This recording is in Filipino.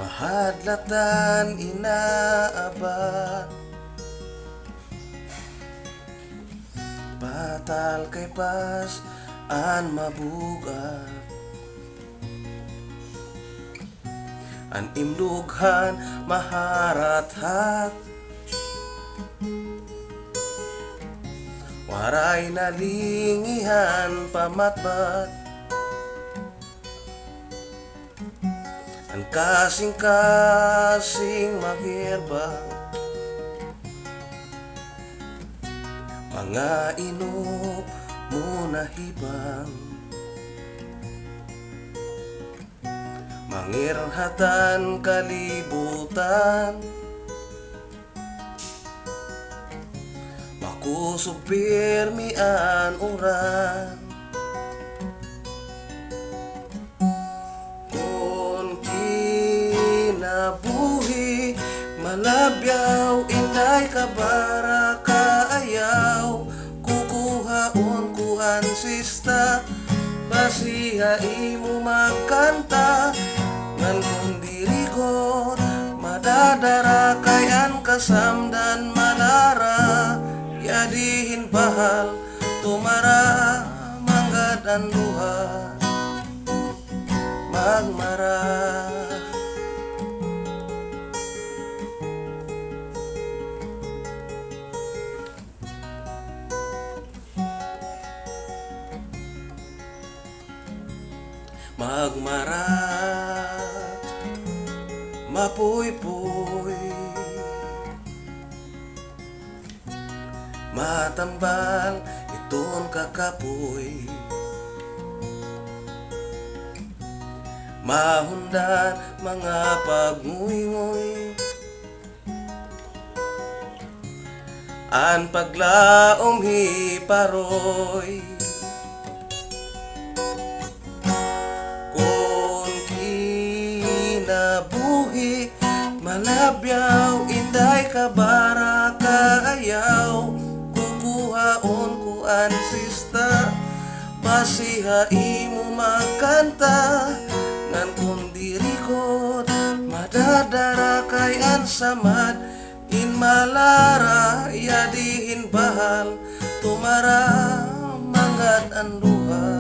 Mahadlatan inaaba, batal kay pas an mabugat, an imdughan maharathat, waray nalingihan pamatbat, an kasing-kasing magirbang, mga inok muna hibang, mangirhatan kalibutan, makusupir mian uran, kung kinabuhi malabyaw inday kabara kaayaw, kukuhaon kuhan sista, basiha imo magkanta, ngan kung dirigot madadara kayan kasamdan malara, yadihin bahal tumara manggad ang duha magmara. Magmara, mapuy-puy, matambal iton kakapoy, mahundan mga pagmuy-nguy, an paglaom hiparoy, buhi malabyaw inday kabara kaayaw, kukuhaon kuan sista, basiha imo magkanta, ngan kung dirikot madadara kayan samad, in malara yadihin bahal tumara manggad an duha